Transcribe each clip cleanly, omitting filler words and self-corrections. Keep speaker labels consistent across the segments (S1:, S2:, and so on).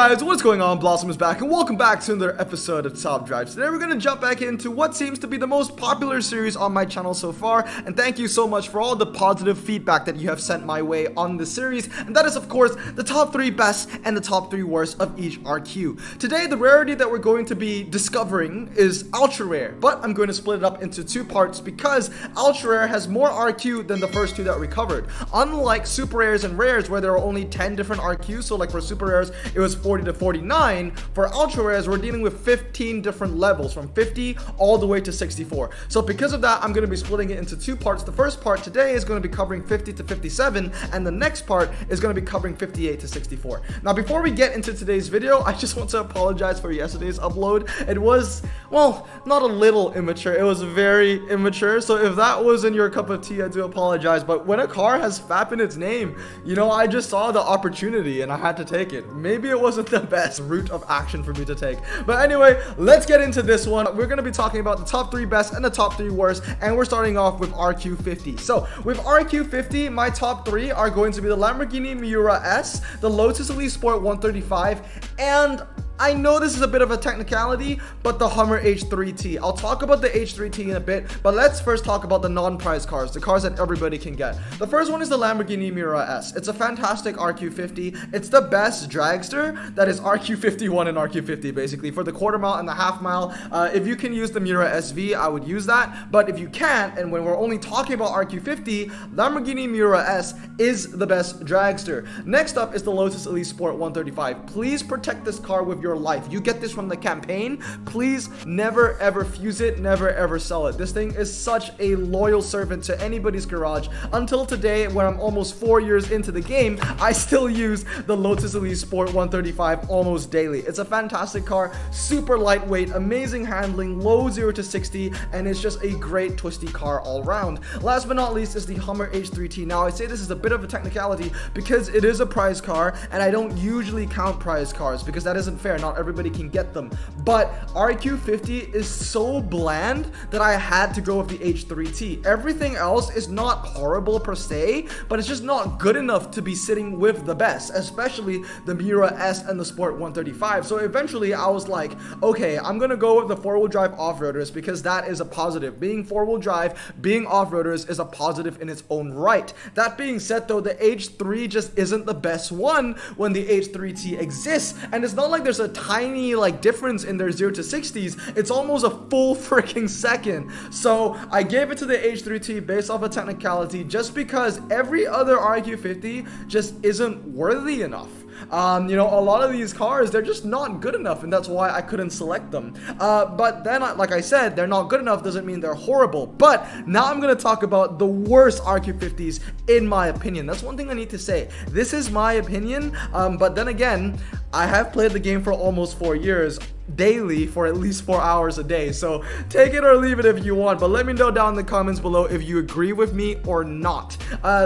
S1: guys, what's going on? Blossom is back and welcome back to another episode of Top Drive. Today we're going to jump back into what seems to be the most popular series on my channel so far, and thank you so much for all the positive feedback that you have sent my way on this series, and that is of course the top 3 best and the top 3 worst of each RQ. Today the rarity that we're going to be discovering is ultra rare, but I'm going to split it up into 2 parts because ultra rare has more RQ than the first 2 that we covered. Unlike super rares and rares where there are only 10 different RQs, so like for super rares it was 40 to 49. For ultra rares, we're dealing with 15 different levels from 50 all the way to 64. So because of that, I'm going to be splitting it into 2 parts. The first part today is going to be covering 50 to 57, and the next part is going to be covering 58 to 64. Now, before we get into today's video, I just want to apologize for yesterday's upload. It was, well, not a little immature. It was very immature. So if that wasn't your cup of tea, I do apologize. But when a car has FAP in its name, you know, I just saw the opportunity and I had to take it. Maybe it wasn't the best route of action for me to take, but anyway, let's get into this one. We're going to be talking about the top 3 best and the top 3 worst, and we're starting off with RQ50. So with RQ50, my top 3 are going to be the Lamborghini Miura S, the Lotus Elise Sport 135, and I know this is a bit of a technicality, but the Hummer H3T. I'll talk about the H3T in a bit, but let's first talk about the non-prize cars, the cars that everybody can get. The first one is the Lamborghini Miura S. It's a fantastic RQ50. It's the best dragster that is RQ51 and RQ50, basically, for the quarter mile and the half mile. If you can use the Miura SV, I would use that, but if you can't, and when we're only talking about RQ50, Lamborghini Miura S is the best dragster. Next up is the Lotus Elise Sport 135. Please protect this car with your life. You get this from the campaign. Please never ever fuse it, never ever sell it. This thing is such a loyal servant to anybody's garage. Until today, when I'm almost 4 years into the game, I still use the Lotus Elise Sport 135 almost daily. It's a fantastic car, super lightweight, amazing handling, low 0 to 60, and it's just a great twisty car all around. Last but not least is the Hummer H3T. Now, I say this is a bit of a technicality because it is a prize car, and I don't usually count prize cars because that isn't fair. Not everybody can get them, but RQ50 is so bland that I had to go with the H3T. Everything else is not horrible per se, but it's just not good enough to be sitting with the best, especially the Miura S and the Sport 135. So eventually I was like, okay, I'm gonna go with the 4-wheel drive off-roaders because that is a positive. Being 4-wheel drive, being off-roaders is a positive in its own right. That being said though, the H3 just isn't the best one when the H3T exists, and it's not like there's a tiny like difference in their 0 to 60s. It's almost a full freaking second. So I gave it to the H3T based off a technicality just because every other RQ50 just isn't worthy enough. You know, a lot of these cars, they're just not good enough, and that's why I couldn't select them. But then, like I said, they're not good enough doesn't mean they're horrible. But now I'm going to talk about the worst RQ50s in my opinion. That's one thing I need to say. This is my opinion, but then again, I have played the game for almost 4 years. Daily for at least 4 hours a day, so take it or leave it if you want, but let me know down in the comments below if you agree with me or not.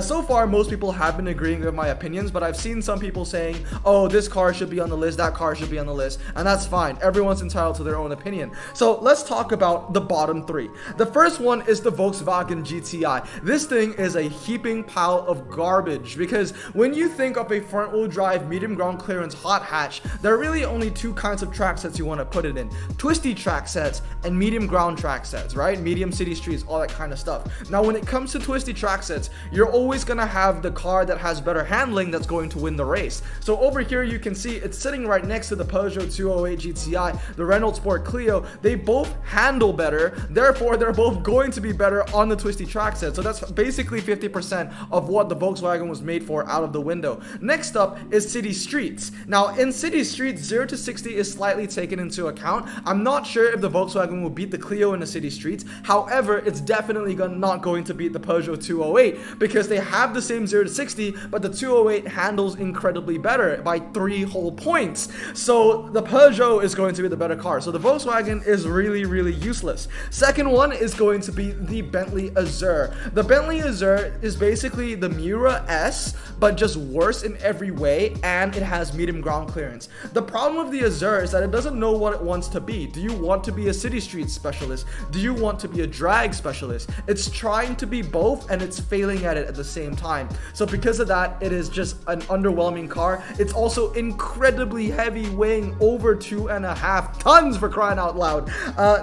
S1: So far most people have been agreeing with my opinions, but I've seen some people saying, oh, this car should be on the list, that car should be on the list, and that's fine. Everyone's entitled to their own opinion. So let's talk about the bottom 3. The first one is the Volkswagen GTI. This thing is a heaping pile of garbage because when you think of a front-wheel drive medium ground clearance hot hatch, there are really only 2 kinds of track sets you want to put it in: twisty track sets and medium ground track sets, right? Medium city streets, all that kind of stuff. Now when it comes to twisty track sets, you're always gonna have the car that has better handling that's going to win the race. So over here you can see it's sitting right next to the Peugeot 208 GTI, the Renault Sport Clio. They both handle better, therefore they're both going to be better on the twisty track set. So that's basically 50% of what the Volkswagen was made for out of the window. Next up is city streets. Now in city streets, 0 to 60 is slightly taken into account. I'm not sure if the Volkswagen will beat the Clio in the city streets. However, it's definitely not going to beat the Peugeot 208 because they have the same 0 to 60, but the 208 handles incredibly better by 3 whole points. So the Peugeot is going to be the better car. So the Volkswagen is really, really useless. Second one is going to be the Bentley Azure. The Bentley Azure is basically the Miura S, but just worse in every way, and it has medium ground clearance. The problem with the Azure is that it doesn't know know what it wants to be. Do you want to be a city street specialist? Do you want to be a drag specialist? It's trying to be both, and it's failing at it at the same time. So because of that, it is just an underwhelming car. It's also incredibly heavy, weighing over 2.5 tons, for crying out loud.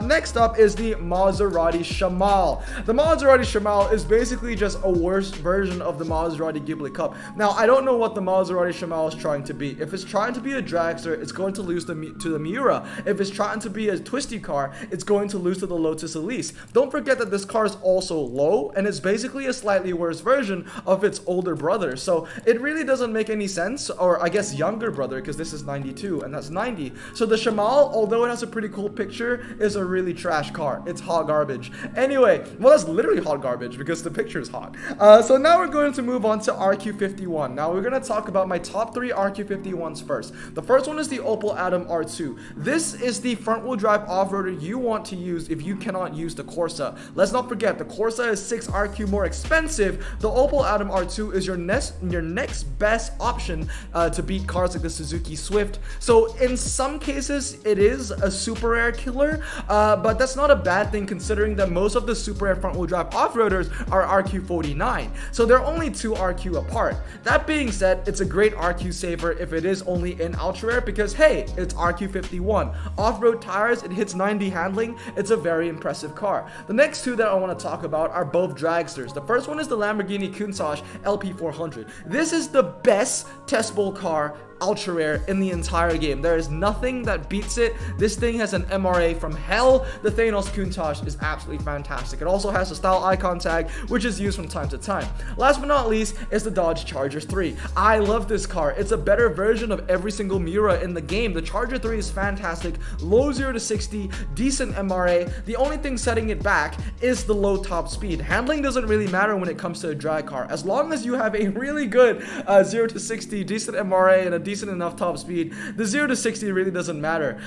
S1: Next up is the Maserati Shamal. The Maserati Shamal is basically just a worse version of the Maserati Ghibli Cup. Now, I don't know what the Maserati Shamal is trying to be. If it's trying to be a dragster, it's going to lose to the Miura. If it's trying to be a twisty car, it's going to lose to the Lotus Elise. Don't forget that this car is also low, and it's basically a slightly worse version of its older brother. So it really doesn't make any sense, or I guess younger brother, because this is 92 and that's 90. So the Shamal, although it has a pretty cool picture, is a really trash car. It's hot garbage. Anyway, well, that's literally hot garbage because the picture is hot. So now we're going to move on to RQ51. Now we're going to talk about my top 3 RQ51s first. The first one is the Opel Adam R2. This is the front-wheel drive off-roader you want to use if you cannot use the Corsa. Let's not forget, the Corsa is 6 RQ more expensive. The Opel Adam R2 is your next best option to beat cars like the Suzuki Swift. So in some cases, it is a super rare killer, but that's not a bad thing considering that most of the super rare front-wheel drive off-roaders are RQ49. So they're only 2 RQ apart. That being said, it's a great RQ saver if it is only in ultra rare because, hey, it's RQ51. Off-road tires, it hits 90 handling. It's a very impressive car. The next 2 that I want to talk about are both dragsters. The first one is the Lamborghini Countach LP400. This is the best test bowl car ultra rare in the entire game. There is nothing that beats it. This thing has an MRA from hell. The Thanos Countach is absolutely fantastic. It also has a style icon tag, which is used from time to time. Last but not least is the Dodge Charger 3. I love this car. It's a better version of every single Miura in the game. The Charger 3 is fantastic. Low 0 to 60, decent MRA. The only thing setting it back is the low top speed. Handling doesn't really matter when it comes to a drag car. As long as you have a really good 0 to 60, decent MRA, and a decent enough top speed, the 0 to 60 really doesn't matter.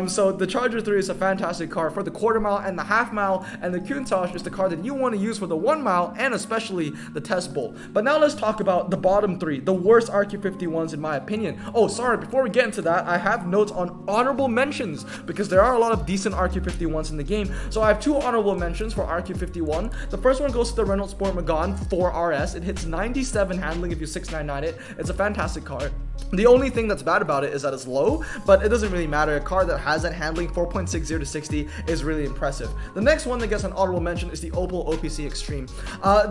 S1: So the Charger 3 is a fantastic car for the quarter mile and the half mile, and the Countach is the car that you want to use for the 1 mile and especially the test bowl. But now let's talk about the bottom 3, the worst RQ51s in my opinion. Oh, sorry, before we get into that, I have notes on honorable mentions because there are a lot of decent RQ51s in the game. So I have 2 honorable mentions for RQ51. The first one goes to the Renault Sport Megane 4RS. It hits 97 handling if you 699 it. It's a fantastic car. The only thing that's bad about it is that it's low, but it doesn't really matter. A car that has that handling 4.60 to 60 is really impressive. The next one that gets an honorable mention is the Opel OPC Extreme.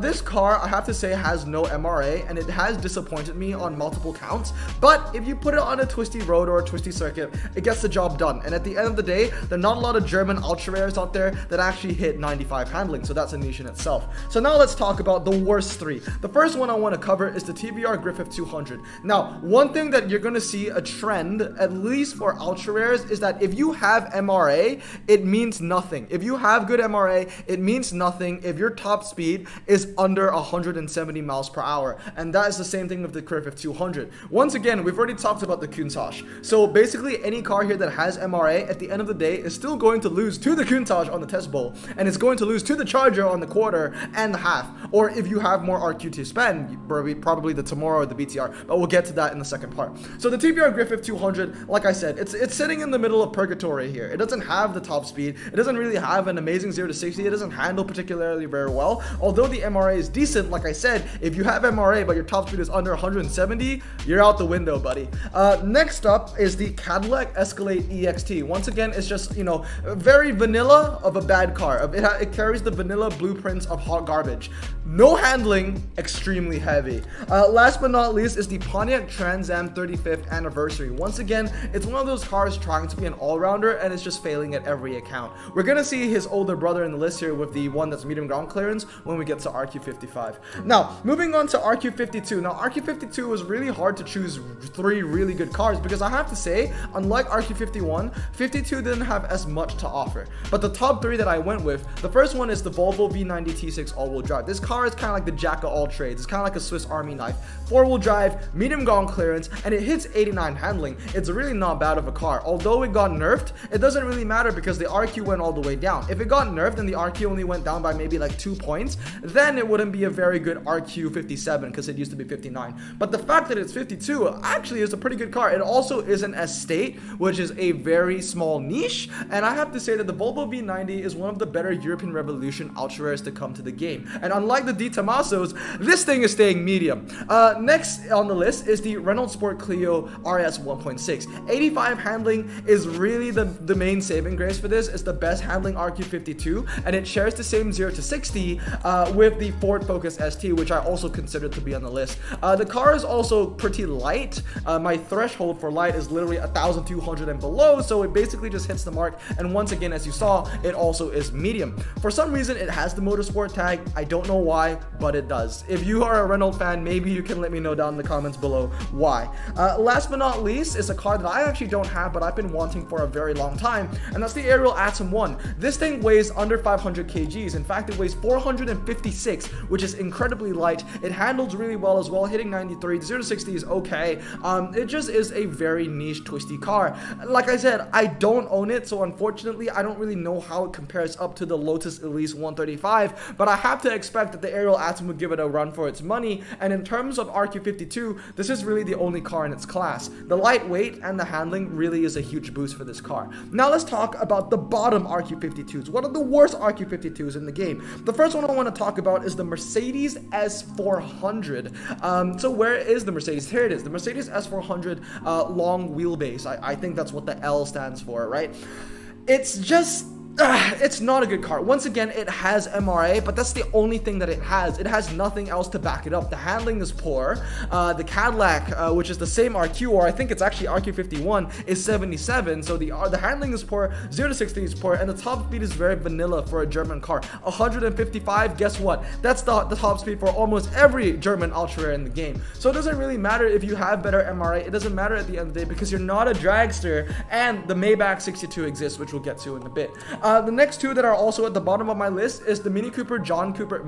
S1: This car, I have to say, has no MRA, and it has disappointed me on multiple counts, but if you put it on a twisty road or a twisty circuit, it gets the job done. And at the end of the day, there are not a lot of German ultra rares out there that actually hit 95 handling, so that's a niche in itself. So now let's talk about the worst 3. The first one I want to cover is the TVR Griffith 200. Now, one thing that you're going to see a trend, at least for ultra rares, is that if you have MRA, it means nothing. If you have good MRA, it means nothing if your top speed is under 170 miles per hour. And that is the same thing with the Griffith 200. Once again, we've already talked about the Countach. So basically, any car here that has MRA, at the end of the day, is still going to lose to the Countach on the test bowl, and it's going to lose to the Charger on the quarter and the half. Or if you have more RQ to spend, probably the Tomorrow or the BTR, but we'll get to that in the second part. So the TVR Griffith 200, like I said, it's sitting in the middle of purgatory here. It doesn't have the top speed. It doesn't really have an amazing 0 to 60. It doesn't handle particularly very well. Although the MRA is decent, like I said, if you have MRA but your top speed is under 170, you're out the window, buddy. Next up is the Cadillac Escalade EXT. Once again, it's just, you know, very vanilla of a bad car. It carries the vanilla blueprints of hot garbage. No handling, extremely heavy. Last but not least is the Pontiac Trans Am 35th anniversary. Once again, it's one of those cars trying to be an all-rounder, and it's just failing at every account. We're gonna see his older brother in the list here with the one that's medium ground clearance when we get to RQ55. Now, moving on to RQ52. Now, RQ52 was really hard to choose 3 really good cars because I have to say, unlike RQ51, 52 didn't have as much to offer. But the top 3 that I went with, the first one is the Volvo V90 T6 all-wheel drive. This car is kind of like the jack of all trades. It's kind of like a Swiss Army knife. 4-wheel drive, medium ground clearance, clearance, and it hits 89 handling. It's really not bad of a car. Although it got nerfed, it doesn't really matter because the RQ went all the way down. If it got nerfed and the RQ only went down by maybe like 2 points, then it wouldn't be a very good RQ 57 because it used to be 59. But the fact that it's 52 actually is a pretty good car. It also is an estate, which is a very small niche, and I have to say that the Volvo V90 is one of the better European Revolution ultra-rares to come to the game. And unlike the Di Tommasos, this thing is staying medium. Next on the list is the Renault Sport Clio RS 1.6. 85 handling is really the main saving grace for this. It's the best handling RQ52, and it shares the same 0 to 60 with the Ford Focus ST, which I also consider to be on the list. The car is also pretty light. My threshold for light is literally 1,200 and below, so it basically just hits the mark. And once again, as you saw, it also is medium. For some reason, it has the motorsport tag. I don't know why, but it does. If you are a Renault fan, maybe you can let me know down in the comments below why. Last but not least is a car that I actually don't have, but I've been wanting for a very long time, and that's the Ariel Atom 1. This thing weighs under 500 kgs. In fact, it weighs 456, which is incredibly light. It handles really well as well, hitting 93. 0 to 60 is okay. It just is a very niche, twisty car. Like I said, I don't own it, so unfortunately, I don't really know how it compares up to the Lotus Elise 135, but I have to expect that the Ariel Atom would give it a run for its money. And in terms of RQ52, this is really the only car in its class. The lightweight and the handling really is a huge boost for this car. Now let's talk about the bottom RQ52s. What are the worst RQ52s in the game? The first one I want to talk about is the Mercedes S400. So where is the Mercedes? Here it is, the Mercedes S400 long wheelbase. I think that's what the L stands for, right? It's just... it's not a good car. Once again, it has MRA, but that's the only thing that it has. It has nothing else to back it up. The handling is poor. The Cadillac, which is the same RQ, or I think it's actually RQ51, is 77. So the handling is poor, 0 to 60 is poor, and the top speed is very vanilla for a German car. 155, guess what? That's the top speed for almost every German ultra rare in the game. So it doesn't really matter if you have better MRA. It doesn't matter at the end of the day because you're not a dragster, and the Maybach 62 exists, which we'll get to in a bit. The next two that are also at the bottom of my list is the Mini Cooper John Cooper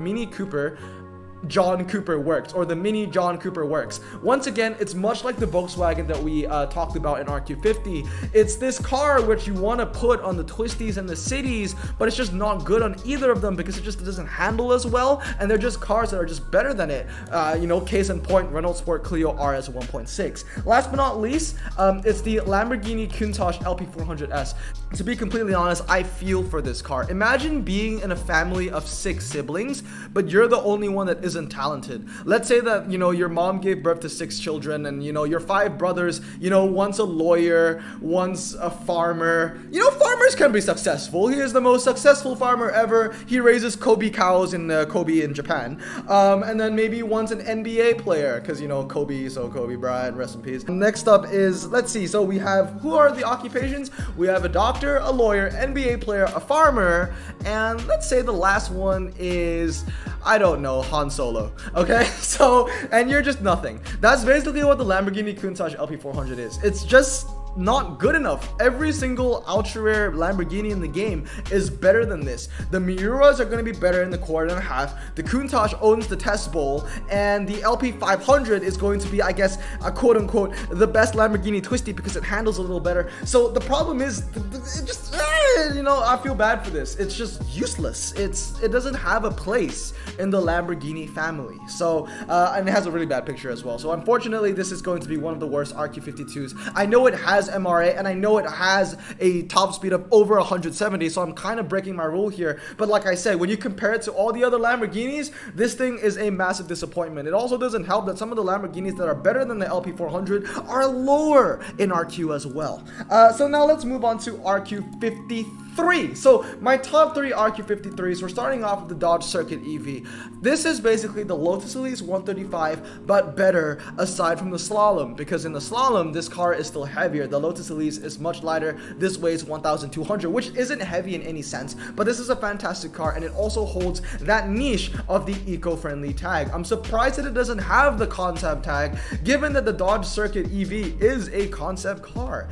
S1: Works, or the Mini John Cooper Works. Once again, it's much like the Volkswagen that we talked about in RQ50. It's this car which you want to put on the twisties and the cities, but it's just not good on either of them because it just doesn't handle as well, and they're just cars that are just better than it. You know, case in point, Renault Sport Clio RS 1.6. Last but not least, it's the Lamborghini Countach LP400S. To be completely honest, I feel for this car. Imagine being in a family of 6 siblings, but you're the only one that isn't talented. Let's say that, you know, your mom gave birth to 6 children, and, you know, your 5 brothers, you know, one's a lawyer, one's a farmer. You know, farmers can be successful. He is the most successful farmer ever. He raises Kobe cows in Kobe in Japan. And then maybe one's an NBA player, because, you know, Kobe, so Kobe Bryant, rest in peace. Next up is, let's see, so we have, who are the occupations? We have a doctor, a lawyer, NBA player, a farmer, and let's say the last one is, I don't know, Han Solo. Okay, so, and you're just nothing. That's basically what the Lamborghini Countach LP400 is. It's just not good enough. Every single ultra rare Lamborghini in the game is better than this. The Miuras are going to be better in the 1.5. The Countach owns the test bowl, and the LP500 is going to be, I guess, a quote-unquote the best Lamborghini twisty because it handles a little better. So the problem is, it just, you know, I feel bad for this. It's just useless. It doesn't have a place in the Lamborghini family. So, and it has a really bad picture as well. So unfortunately, this is going to be one of the worst RQ52s. I know it has MRA, and I know it has a top speed of over 170, so I'm kind of breaking my rule here. But like I said, when you compare it to all the other Lamborghinis, this thing is a massive disappointment. It also doesn't help that some of the Lamborghinis that are better than the LP400 are lower in RQ as well. So now let's move on to RQ53. So my top 3 RQ53s, we're starting off with the Dodge Circuit EV. This is basically the Lotus Elise 135, but better aside from the slalom, because in the slalom, this car is still heavier. The Lotus Elise is much lighter. This weighs 1,200, which isn't heavy in any sense, but this is a fantastic car, and it also holds that niche of the eco-friendly tag. I'm surprised that it doesn't have the concept tag, given that the Dodge Circuit EV is a concept car.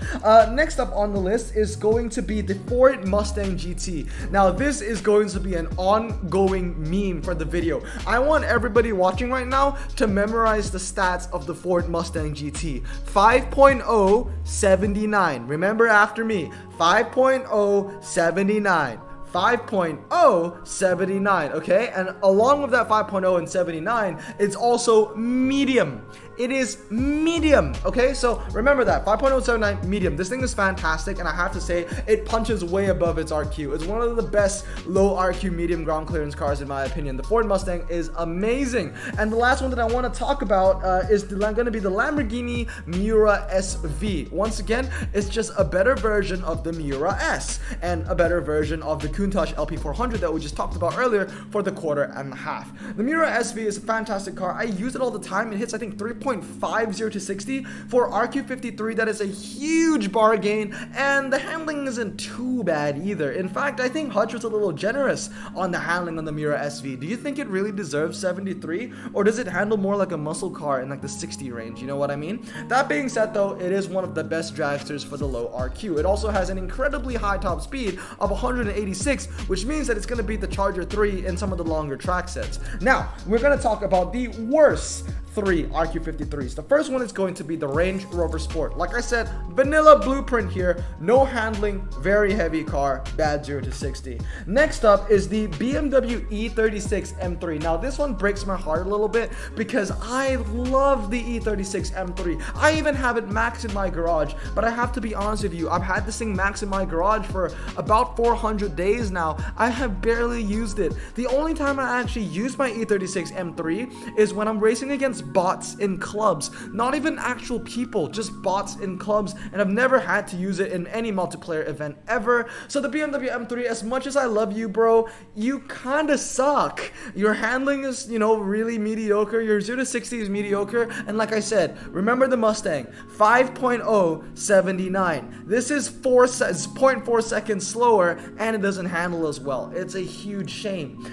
S1: Next up on the list is going to be the Ford Mustang GT. Now, this is going to be an ongoing meme for the video. I want everybody watching right now to memorize the stats of the Ford Mustang GT. 5.0 79. Remember after me. 5.0 79. 5.0 79, okay? And along with that 5.0 and 79, it's also medium. It is medium, okay? So remember that, 5.079 medium. This thing is fantastic, and I have to say, it punches way above its RQ. It's one of the best low RQ medium ground clearance cars in my opinion. The Ford Mustang is amazing. And the last one that I want to talk about is going to be the Lamborghini Miura SV. Once again, it's just a better version of the Miura S and a better version of the Countach LP400 that we just talked about earlier for the 1.5. The Miura SV is a fantastic car. I use it all the time. It hits, I think, 3.50 to 60 for RQ53. That is a huge bargain, and the handling isn't too bad either. In fact, I think Hutch was a little generous on the handling on the Miura SV. Do you think it really deserves 73, or does it handle more like a muscle car in like the 60 range? You know what I mean? That being said though, it is one of the best dragsters for the low RQ. It also has an incredibly high top speed of 186, which means that it's going to beat the Charger 3 in some of the longer track sets. Now, we're going to talk about the worst 3 RQ53s. The first one is going to be the Range Rover Sport. Like I said, vanilla blueprint here, no handling, very heavy car, bad 0 to 60. Next up is the BMW E36 M3. Now this one breaks my heart a little bit because I love the E36 M3. I even have it max in my garage, but I have to be honest with you, I've had this thing max in my garage for about 400 days now. I have barely used it. The only time I actually use my E36 M3 is when I'm racing against bots in clubs. Not even actual people, just bots in clubs, and I've never had to use it in any multiplayer event ever. So the BMW M3, as much as I love you, bro, you kinda suck. Your handling is, you know, really mediocre. Your 0 to 60 is mediocre, and like I said, remember the Mustang, 5.0 79. This is 0.4 seconds slower, and it doesn't handle as well. It's a huge shame.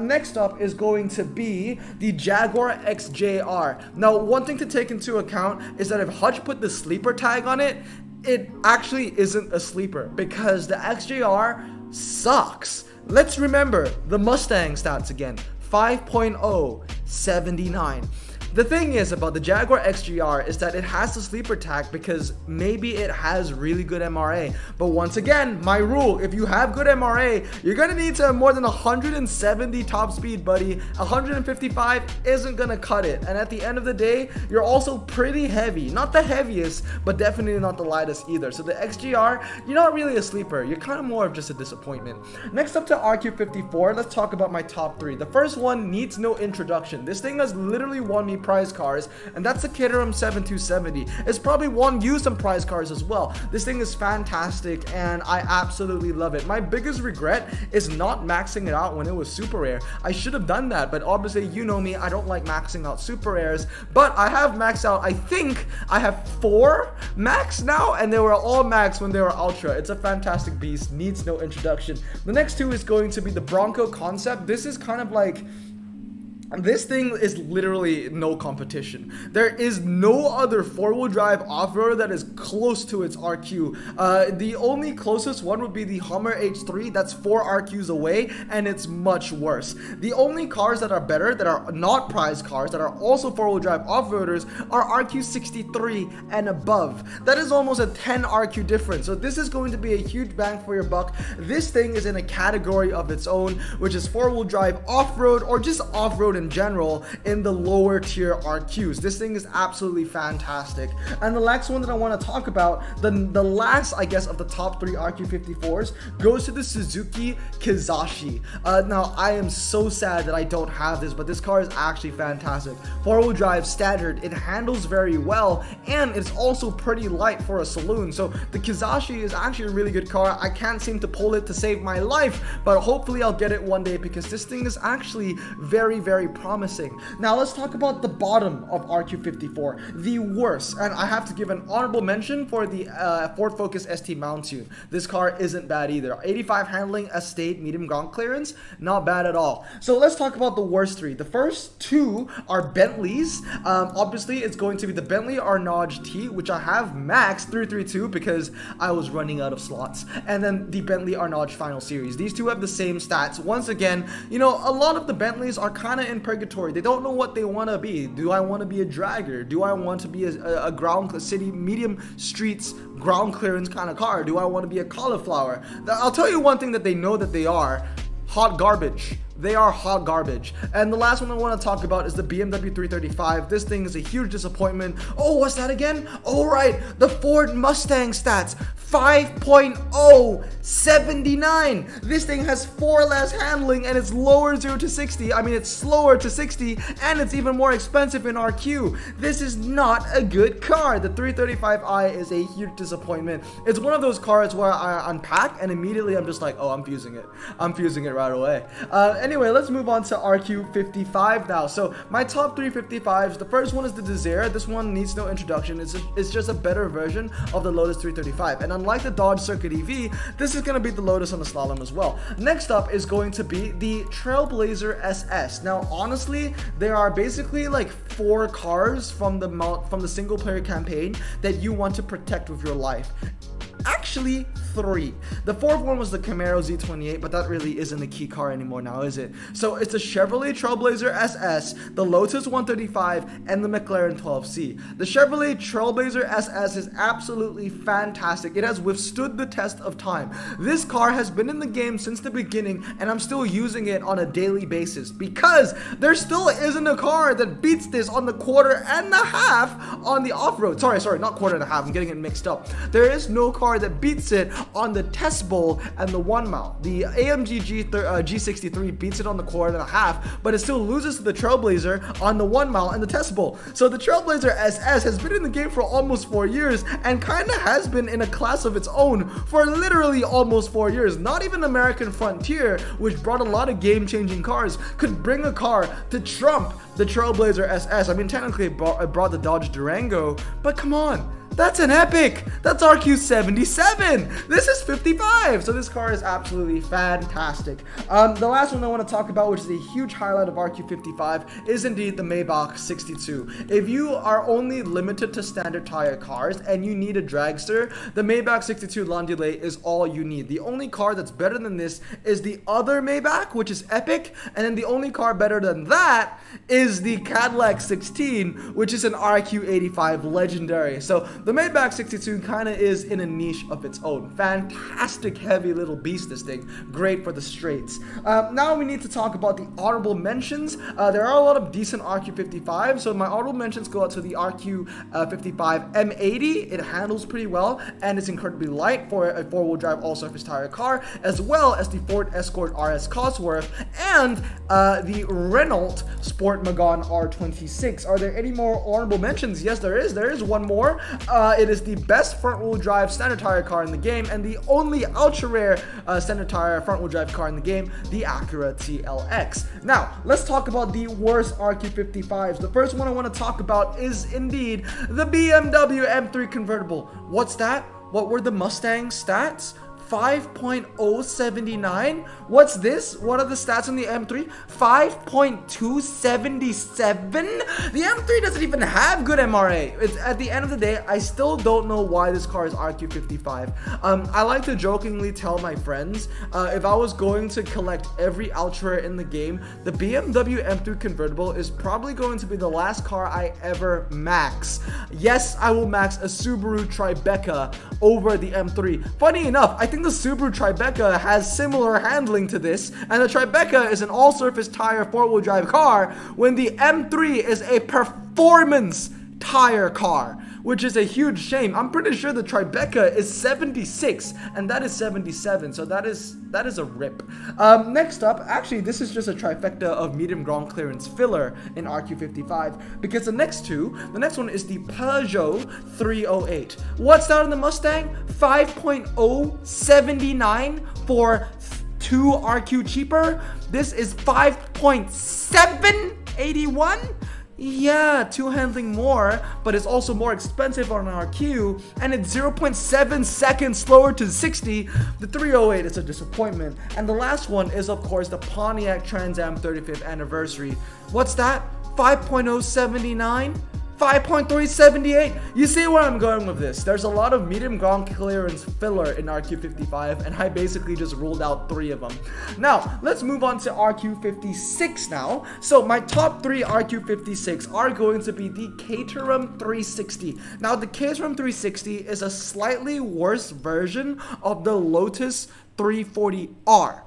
S1: Next up is going to be the Jaguar XJR. Now, one thing to take into account is that if Hutch put the sleeper tag on it, it actually isn't a sleeper because the XJR sucks. Let's remember the Mustang stats again. 5.0 79. The thing is about the Jaguar XJR is that it has the sleeper tag because maybe it has really good MRA. But once again, my rule, if you have good MRA, you're gonna need to have more than 170 top speed, buddy. 155 isn't gonna cut it. And at the end of the day, you're also pretty heavy. Not the heaviest, but definitely not the lightest either. So the XJR, you're not really a sleeper. You're kind of more of just a disappointment. Next up to RQ54, let's talk about my top 3. The first one needs no introduction. This thing has literally won me prize cars, and that's the Caterham 7270. It's probably won you some prize cars as well. This thing is fantastic, and I absolutely love it. My biggest regret is not maxing it out when it was super rare. I should have done that, but obviously you know me, I don't like maxing out super rares, but I have maxed out, I think I have 4 max now, and they were all max when they were ultra. It's a fantastic beast, needs no introduction. The next 2 is going to be the Bronco Concept. This is kind of like, this thing is literally no competition. There is no other 4-wheel drive off-roader that is close to its RQ. The only closest one would be the Hummer H3. That's 4 RQs away, and it's much worse. The only cars that are better, that are not prize cars, that are also 4-wheel drive off-roaders, are RQ63 and above. That is almost a 10 RQ difference. So this is going to be a huge bang for your buck. This thing is in a category of its own, which is 4-wheel drive off-road, or just off-road in general, in the lower tier RQs. This thing is absolutely fantastic. And the next one that I want to talk about, the last, I guess, of the top 3 RQ54s, goes to the Suzuki Kizashi. Now, I am so sad that I don't have this, but this car is actually fantastic. 4-wheel drive standard, it handles very well, and it's also pretty light for a saloon. So the Kizashi is actually a really good car. I can't seem to pull it to save my life, but hopefully I'll get it one day because this thing is actually very, very promising. Now let's talk about the bottom of RQ54, the worst. And I have to give an honorable mention for the Ford Focus ST Mount Tune. This car isn't bad either. 85 handling, estate, medium ground clearance, not bad at all. So let's talk about the worst three. The first two are Bentleys. Obviously, it's going to be the Bentley Arnage T, which I have maxed 332 because I was running out of slots, and then the Bentley Arnage Final Series. These two have the same stats. Once again, you know, a lot of the Bentleys are kind of in purgatory. They don't know what they want to be. Do I want to be a dragger? Do I want to be a ground city medium streets ground clearance kind of car? Do I want to be a cauliflower? I'll tell you one thing that they know that they are: hot garbage. They are hot garbage. And the last one I want to talk about is the BMW 335. This thing is a huge disappointment. Oh, what's that again? Oh, right, the Ford Mustang stats. 5.079. This thing has 4 less handling, and it's lower 0 to 60. I mean, it's slower to 60, and it's even more expensive in RQ. This is not a good car. The 335i is a huge disappointment. It's one of those cars where I unpack and immediately I'm just like, oh, I'm fusing it. I'm fusing it right away. Anyway, let's move on to RQ55 now. So my top 3 55s, the first one is the Desire. This one needs no introduction. It's just a better version of the Lotus 335. And unlike the Dodge Circuit EV, this is going to be the Lotus on the slalom as well. Next up is going to be the Trailblazer SS. Now, honestly, there are basically like 4 cars from the single player campaign that you want to protect with your life. Actually, 3. The fourth one was the Camaro Z28, but that really isn't a key car anymore now, is it? So it's the Chevrolet Trailblazer SS, the Lotus 135, and the McLaren 12C. The Chevrolet Trailblazer SS is absolutely fantastic. It has withstood the test of time. This car has been in the game since the beginning, and I'm still using it on a daily basis because there still isn't a car that beats this on the 1.5 on the off-road. Sorry, not 1.5. I'm getting it mixed up. There is no car that beats it on the test bowl and the 1 mile. The AMG G63 beats it on the 1.5, but it still loses to the Trailblazer on the 1 mile and the test bowl. So the Trailblazer SS has been in the game for almost 4 years and kind of has been in a class of its own for literally almost 4 years. Not even American Frontier, which brought a lot of game-changing cars, could bring a car to trump the Trailblazer SS. I mean, technically it brought the Dodge Durango, but come on. That's an epic. That's RQ77. This is 55. So this car is absolutely fantastic. The last one I want to talk about, which is a huge highlight of RQ55, is indeed the Maybach 62. If you are only limited to standard tire cars and you need a dragster, the Maybach 62 Landaulet is all you need. The only car that's better than this is the other Maybach, which is epic, and then the only car better than that is the Cadillac 16, which is an RQ85 legendary. So the Maybach 62 kind of is in a niche of its own. Fantastic heavy little beast, this thing. Great for the straights. Now we need to talk about the honorable mentions. There are a lot of decent RQ55, so my honorable mentions go out to the RQ55 M80. It handles pretty well, and it's incredibly light for a 4-wheel drive all-surface tire car, as well as the Ford Escort RS Cosworth and the Renault Sport Megane R26. Are there any more honorable mentions? Yes, there is. There is one more. It is the best front-wheel drive standard tire car in the game, and the only ultra-rare standard tire front-wheel drive car in the game, the Acura TLX. Now, let's talk about the worst RQ55s. The first one I want to talk about is indeed the BMW M3 convertible. What's that? What were the Mustang stats? 5.079. What's this? What are the stats on the M3? 5.277. The M3 doesn't even have good MRA. It's, at the end of the day, I still don't know why this car is RQ55. I like to jokingly tell my friends, if I was going to collect every ultra in the game, the BMW M3 convertible is probably going to be the last car I ever max. Yes, I will max a Subaru Tribeca over the M3. Funny enough, I think the Subaru Tribeca has similar handling to this, and the Tribeca is an all-surface tire 4-wheel drive car, when the M3 is a performance tire car, which is a huge shame. I'm pretty sure the Tribeca is 76 and that is 77, so that is a rip. Next up, actually this is just a trifecta of medium ground clearance filler in RQ55, because the next one is the Peugeot 308. What's that on the Mustang? 5.079 for 2 RQ cheaper. This is 5.7 81? Yeah, 2 handling more, but it's also more expensive on RQ, and it's 0.7 seconds slower to 60. The 308 is a disappointment. And the last one is, of course, the Pontiac Trans Am 35th anniversary. What's that? 5.079? 5.378. You see where I'm going with this. There's a lot of medium ground clearance filler in RQ55, and I basically just ruled out 3 of them. Now, let's move on to RQ56 now. So my top 3 RQ56 are going to be the Caterham 360. Now, the Caterham 360 is a slightly worse version of the Lotus 340R.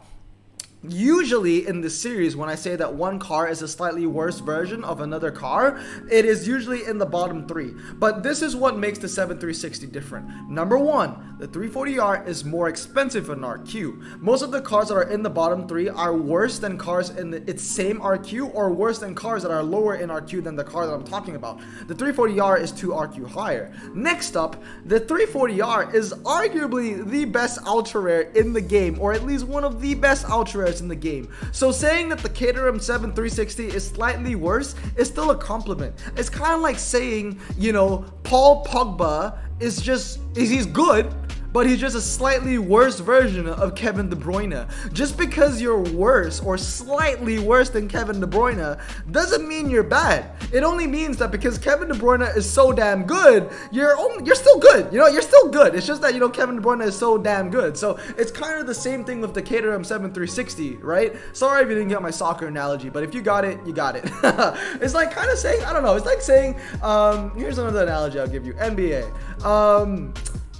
S1: Usually in this series, when I say that one car is a slightly worse version of another car, it is usually in the bottom 3. But this is what makes the 7360 different. Number 1, the 340R is more expensive in RQ. Most of the cars that are in the bottom 3 are worse than cars in its same RQ, or worse than cars that are lower in RQ than the car that I'm talking about. The 340R is 2 RQ higher. Next up, the 340R is arguably the best ultra rare in the game, or at least one of the best ultra rares in the game. So saying that the Caterham 7360 is slightly worse is still a compliment. It's kind of like saying, you know, Paul Pogba is he's good, but he's just a slightly worse version of Kevin De Bruyne. Just because you're worse or slightly worse than Kevin De Bruyne doesn't mean you're bad. It only means that because Kevin De Bruyne is so damn good, you're still good. You know, you're still good. It's just that, you know, Kevin De Bruyne is so damn good. So it's kind of the same thing with the Caterham 7360, right? Sorry if you didn't get my soccer analogy, but if you got it, you got it. It's like kind of saying, I don't know, it's like saying, here's another analogy I'll give you. NBA.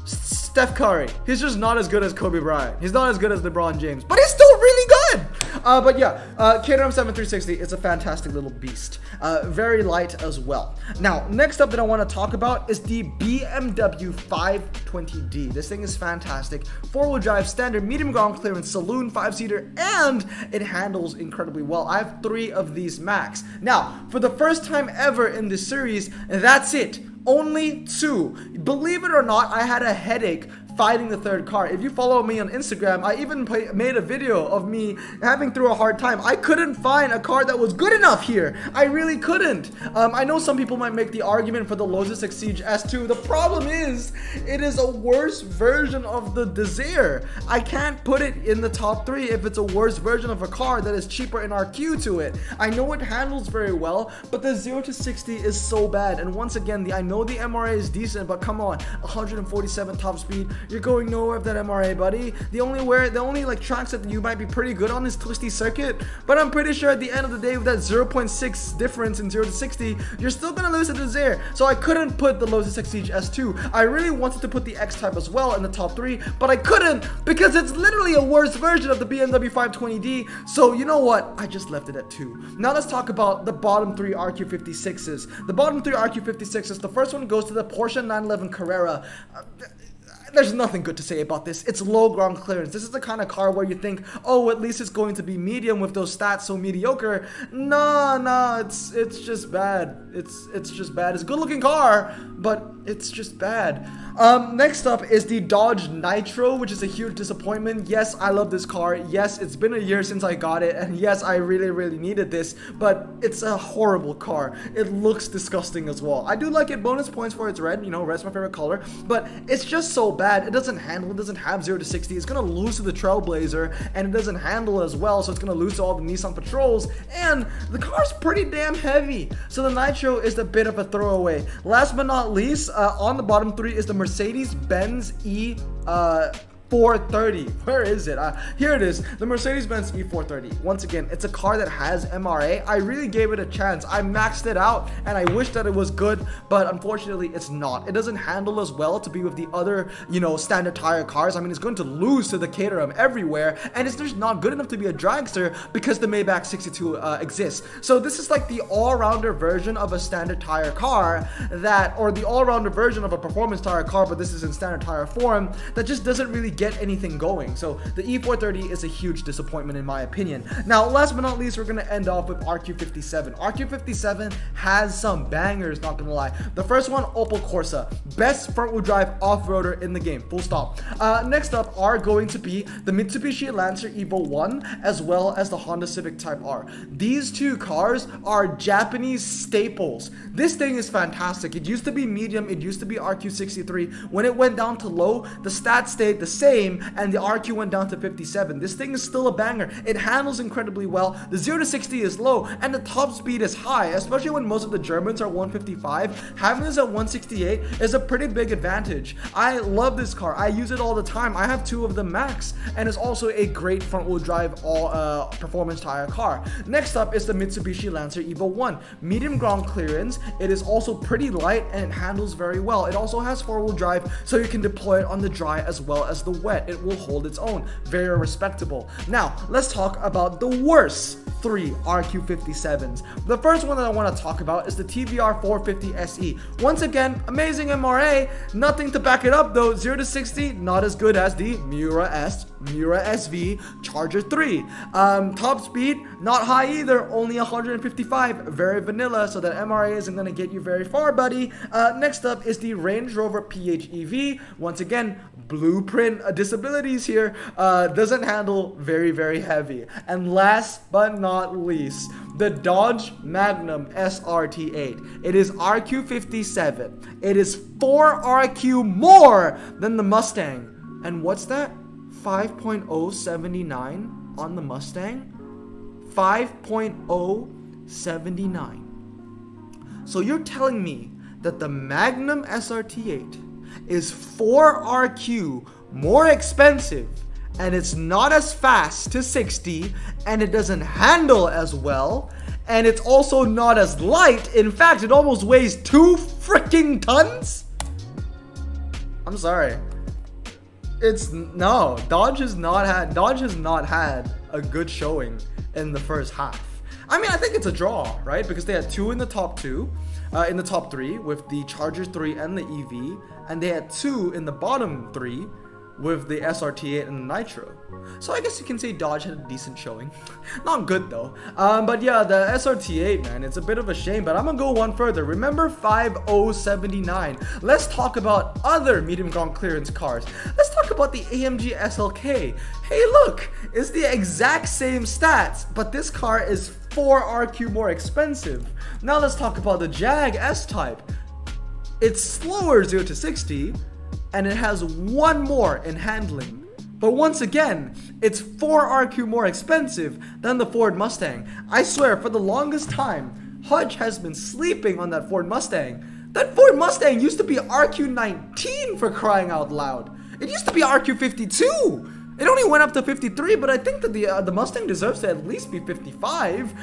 S1: Steph Curry, he's just not as good as Kobe Bryant. He's not as good as LeBron James, but he's still really good. But yeah, Caterham 7360 is a fantastic little beast. Very light as well. Now, next up that I want to talk about is the BMW 520D. This thing is fantastic. 4-wheel drive, standard, medium ground clearance, saloon, 5-seater, and it handles incredibly well. I have 3 of these max. Now, for the first time ever in this series, that's it. Only 2. Believe it or not, I had a headache fighting the third car. If you follow me on Instagram, I even made a video of me having through a hard time. I couldn't find a car that was good enough here. I really couldn't. I know some people might make the argument for the Lotus Exige S2. The problem is, it is a worse version of the Desire. I can't put it in the top 3 if it's a worse version of a car that is cheaper in RQ to it. I know it handles very well, but the 0 to 60 is so bad. And once again, I know the MRA is decent, but come on, 147 top speed. You're going nowhere with that MRA, buddy. The only like tracks that you might be pretty good on is Twisty Circuit, but I'm pretty sure at the end of the day with that 0.6 difference in 0 to 60, you're still gonna lose to the Desire. So I couldn't put the Lotus Exige S2. I really wanted to put the X-Type as well in the top 3, but I couldn't because it's literally a worse version of the BMW 520D. So you know what? I just left it at 2. Now let's talk about the bottom 3 RQ56s. The bottom 3 RQ56s, the first one goes to the Porsche 911 Carrera. There's nothing good to say about this. It's low ground clearance. This is the kind of car where you think, oh, at least it's going to be medium with those stats so mediocre. No, it's just bad. It's just bad. It's a good looking car, but it's just bad. Next up is the Dodge Nitro, which is a huge disappointment. Yes, I love this car. Yes, it's been a year since I got it, and yes, I really needed this, but it's a horrible car. It looks disgusting as well. I do like it. Bonus points for its red. You know, red's my favorite color, but it's just so bad. It doesn't handle. It doesn't have 0 to 60. It's gonna lose to the Trailblazer, and it doesn't handle as well, so it's gonna lose to all the Nissan Patrols, and the car's pretty damn heavy. So the Nitro is a bit of a throwaway. Last but not least, on the bottom 3 is the Mercedes-Benz E430. Where is it? Here it is, the Mercedes-Benz E430. Once again, it's a car that has MRA. I really gave it a chance. I maxed it out, and I wish that it was good, but unfortunately, it's not. It doesn't handle as well to be with the other, you know, standard tire cars. I mean, it's going to lose to the Caterham everywhere, and it's just not good enough to be a dragster because the Maybach 62 exists. So this is like the all-rounder version of a standard tire car or the all-rounder version of a performance tire car, but this is in standard tire form, that just doesn't really get get anything going. So the E430 is a huge disappointment in my opinion. Now, last but not least, we're going to end off with RQ57. RQ57 has some bangers, not going to lie. The first one, Opel Corsa. Best front-wheel drive off-roader in the game. Full stop. Next up are going to be the Mitsubishi Lancer Evo 1 as well as the Honda Civic Type R. These two cars are Japanese staples. This thing is fantastic. It used to be medium. It used to be RQ63. When it went down to low, the stats stayed the same and the RQ went down to 57. This thing is still a banger. It handles incredibly well. The 0 to 60 is low and the top speed is high, especially when most of the Germans are 155. Having this at 168 is a pretty big advantage. I love this car. I use it all the time. I have two of them max, and it's also a great front-wheel drive all performance tire car. Next up is the Mitsubishi Lancer Evo 1. Medium ground clearance. It is also pretty light and it handles very well. It also has four-wheel drive, so you can deploy it on the dry as well as the wet. It will hold its own. Very respectable. Now, let's talk about the worst three RQ57s. The first one that I want to talk about is the TVR 450 SE. Once again, amazing MRA, nothing to back it up though. 0 to 60, not as good as the Miura SV Charger 3. Top speed, not high either, only 155, very vanilla, so that MRA isn't going to get you very far, buddy. Next up is the Range Rover PHEV. Once again, blueprint disabilities here, doesn't handle very heavy. And last but not least, the Dodge Magnum SRT8. It is RQ57. It is 4 RQ more than the Mustang. And what's that? 5.079 on the Mustang? 5.079. So you're telling me that the Magnum SRT8 is 4 RQ more expensive, and it's not as fast to 60, and it doesn't handle as well, and it's also not as light. In fact, it almost weighs 2 freaking tons? I'm sorry. Dodge has not had a good showing in the first half. I mean, I think it's a draw, right? Because they had 2 in the top 2, in the top 3 with the Charger 3 and the EV, and they had 2 in the bottom 3 with the SRT8 and the Nitro. So I guess you can say Dodge had a decent showing. Not good though. But yeah, the SRT8, man, it's a bit of a shame, but I'm gonna go one further. Remember 5079. Let's talk about other medium ground clearance cars. Let's talk about the AMG SLK. Hey look, it's the exact same stats, but this car is 4 RQ more expensive. Now let's talk about the Jag S-Type. It's slower 0 to 60, and it has 1 more in handling. But once again, it's 4 RQ more expensive than the Ford Mustang. I swear, for the longest time, Hutch has been sleeping on that Ford Mustang. That Ford Mustang used to be RQ19 for crying out loud. It used to be RQ52. It only went up to 53, but I think that the Mustang deserves to at least be 55.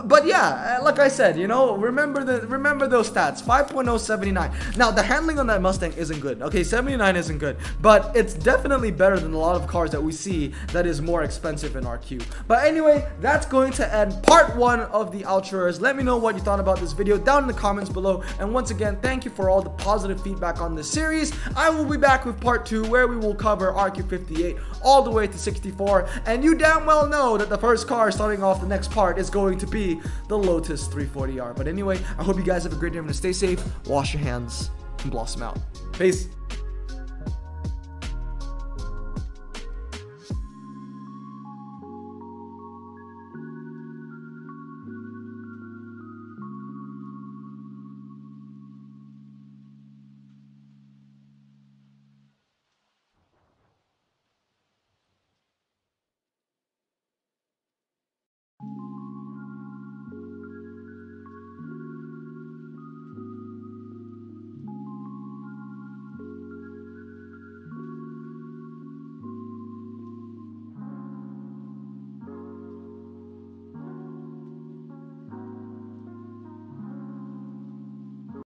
S1: But yeah, like I said, you know, remember those stats. 5.079. Now the handling on that Mustang isn't good. Okay, 79 isn't good, but it's definitely better than a lot of cars that we see that is more expensive in RQ. But anyway, that's going to end part 1 of the Outros. Let me know what you thought about this video down in the comments below. And once again, thank you for all the positive feedback on this series. I will be back with part 2 where we will cover RQ58 all the way to 64, and you damn well know that the first car starting off the next part is going to be the Lotus 340R. But anyway, I hope you guys have a great day. I'm gonna stay safe, wash your hands, and blossom out. Peace.